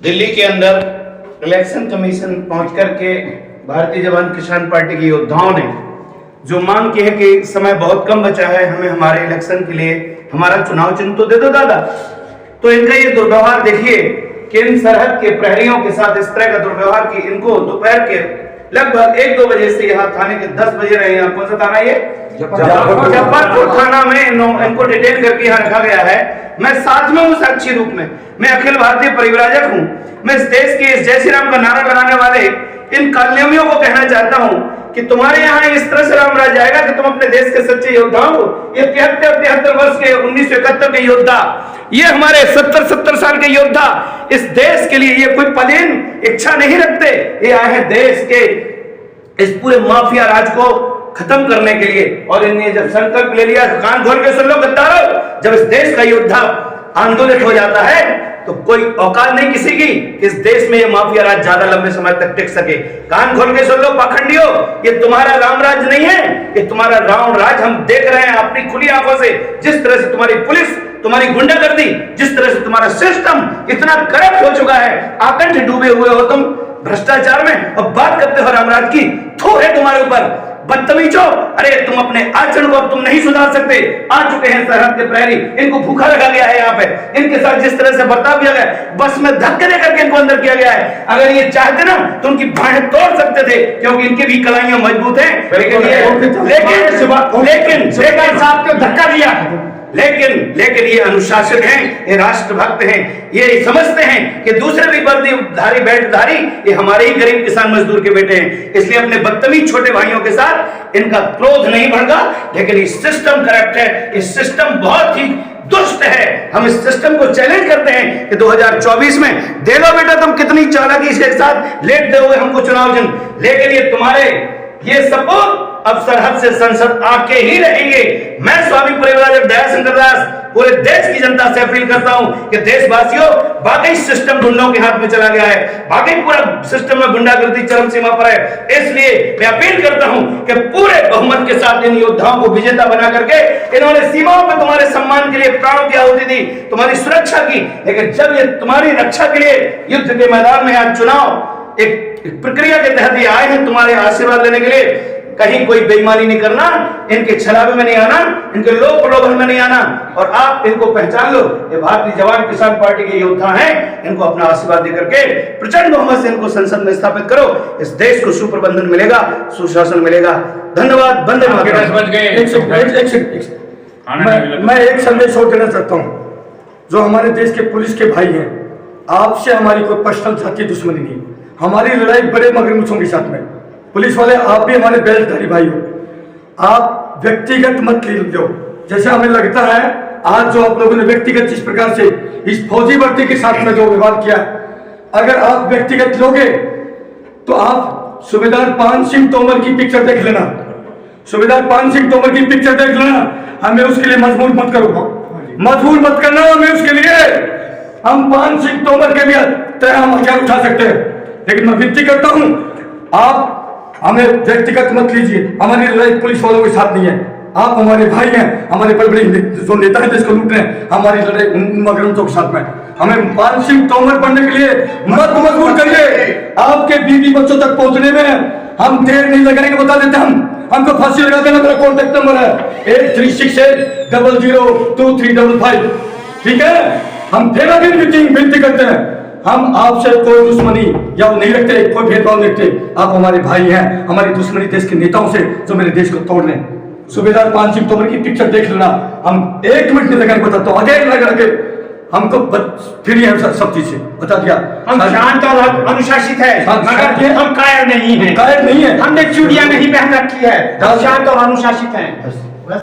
दिल्ली के अंदर election commission पहुंच करके भारतीय जवान किसान पार्टी के योद्धाओं ने जो मांग की है कि समय बहुत कम बचा है, हमें हमारे इलेक्शन के लिए हमारा चुनाव चिन्ह तो दे दो दादा। तो इनका ये दुर्व्यवहार देखिए कि इन सरहद के प्रहरियों के साथ इस तरह का दुर्व्यवहार कि इनको दोपहर के लगभग 1-2 बजे से यहाँ थाने के 10 बजे रहे हैं। कौन सा थाना ये? जफरपुर थाना में इनको डिटेन करके यहाँ रखा गया है। मैं साथ में हूँ साक्षी रूप में, मैं अखिल भारतीय परिव्राजक हूँ। मैं इस देश के इस जय श्री राम का नारा लगाने वाले इन कालनेमियों को कहना चाहता हूँ कि तुम्हारे यहाँ इस तरह से राम राज आएगा कि तुम अपने देश के सच्चे योद्धा हो। ये 73 वर्ष के 1971 के योद्धा, ये हमारे 70 साल के योद्धा इस देश के लिए ये कोई पलीन इच्छा नहीं रखते। ये आए हैं देश के इस पूरे माफिया राज को खत्म करने के लिए। और इन्हें जब संकल्प ले लिया, कान खोल के सुन लो गद्दारों, जब इस देश का योद्धा आंदोलित हो जाता है तो कोई औकात नहीं किसी की कि इस देश में ये माफिया राज ज्यादा लंबे समय तक टिक सके। कान खोल के सुन लो पाखंडियों, ये तुम्हारा राम राज नहीं है, ये तुम्हारा रावण राज हम देख रहे हैं अपनी खुली आंखों से। जिस तरह से तुम्हारी पुलिस, तुम्हारी गुंडागर्दी, जिस तरह से तुम्हारा सिस्टम इतना करप्ट हो चुका है, आकंठ डूबे हुए हो तुम भ्रष्टाचार में, और बात करते हो रामराज की। थो है तुम्हारे ऊपर, बदतमीजो। अरे तुम अपने आचरण को अब तुम नहीं सुधार सकते। आ चुके हैं सरहद के प्रहरी, इनको भूखा रखा गया है यहाँ पे। इनके साथ जिस तरह से बर्ताव किया गया, बस में धक्के दे करके इनको अंदर किया गया है। अगर ये चाहते ना तो उनकी बाहें तोड़ सकते थे, क्योंकि इनके भी कलाइयां मजबूत हैं। लेकिन साहब को धक्का दिया। लेकिन ये अनुशासित हैं, ये राष्ट्रभक्त हैं, ये समझते हैं कि दूसरे भी वर्दीधारी बेल्टधारी ये हमारे ही गरीब किसान मजदूर के बेटे हैं। इसलिए अपने बदतमीज छोटे भाइयों के साथ इनका क्रोध नहीं बढ़गा। लेकिन ये सिस्टम करप्ट है, ये सिस्टम बहुत ही दुष्ट है। हम इस सिस्टम को चैलेंज करते हैं कि 2024 में दे लो बेटा, तुम कितनी चालाकी के साथ लेट दोगे हमको चुनाव चिन्ह। लेकिन ये तुम्हारे ये सपूत अब सरहद से संसद आके ही रहेंगे। मैं स्वामी परिव्राजक दयाशंकर दास पूरे देश की जनता से अपील करता हूं कि देशवासियों, वाकई सिस्टम गुंडों के हाथ में चला गया है, वाकई पूरा सिस्टम में गुंडागर्दी चरम सीमा पर है। इसलिए मैं अपील करता हूं कि पूरे बहुमत के साथ इन योद्धाओं को विजेता बना करके, इन्होंने सीमाओं पर तुम्हारे सम्मान के लिए प्राणों की आहुति दी, तुम्हारी सुरक्षा की। लेकिन जब ये तुम्हारी रक्षा के लिए युद्ध के मैदान में आज चुनाव एक प्रक्रिया के तहत ये आए हैं तुम्हारे आशीर्वाद लेने के लिए, कहीं कोई बेईमानी नहीं करना, इनके छलावे में नहीं आना, इनके लोक प्रलोभन में नहीं आना। और आप इनको पहचान लो, ये भारतीय जवान किसान पार्टी के योद्धा हैं। इनको अपना आशीर्वाद देकर के प्रचंड बहुमत से इनको संसद में स्थापित करो। इस देश को सुप्रबंधन मिलेगा, सुशासन मिलेगा। धन्यवाद। वंदे मातरम। मैं एक संदेश और देना चाहता हूँ। जो हमारे देश के पुलिस के भाई हैं, आपसे हमारी कोई पर्सनल जातीय दुश्मनी नहीं, हमारी लड़ाई बड़े मगरमच्छों के साथ में। पुलिस वाले आप भी हमारे बेल्टधारी भाई हो, आप व्यक्तिगत मत लो। जैसे हमें लगता है आज जो आप लोगों ने व्यक्तिगत जिस प्रकार से इस फौजी वर्दी के साथ में जो व्यवहार किया, अगर आप व्यक्तिगत लोगे तो आप सूबेदार पान सिंह तोमर की पिक्चर देख लेना, सूबेदार पान सिंह तोमर की पिक्चर देख लेना। हमें उसके लिए मजबूर मत करो, मजबूर मत करना हमें उसके लिए। हम पान सिंह तोमर के भी तरह हम हथियार उठा सकते हैं, लेकिन मैं विनती करता हूं आप हमें व्यक्तिगत मत लीजिए। हमारी लड़ाई पुलिस वालों के साथ नहीं है, आप हमारे भाई हैं, हमारे बड़े जो नेता हैं देश को लूट रहे हैं, हमारी लड़ाई उन मगरमच्छों के साथ में। हमें पान सिंह तोमर बनने के लिए मत मजबूर करिए। आपके बीवी बच्चों तक पहुंचने में हम देर नहीं लगाएंगे, बता देते हमको फांसी लगा देना। मेरा कॉन्टेक्ट नंबर है 8368002355। ठीक है, हम फिर अभी विनती करते हैं, हम आपसे कोई दुश्मनी या नहीं रखते, कोई भेदभाव नहीं रखते। आप हमारे भाई हैं, हमारी दुश्मनी देश के नेताओं से जो मेरे देश को तोड़ रहे हैं। सूबेदार पान सिंह तोमर की पिक्चर देख लेना, हम 1 मिनट नहीं लगाने बताता हूँ, आगे लगा के हमको फिर ये सब चीज से बता दिया। हम शांत और अनुशासित है, मगर हम कायर नहीं है, कायर नहीं है। हमने चूड़ियां नहीं पहन रखी है, हम शांत और अनुशासित हैं।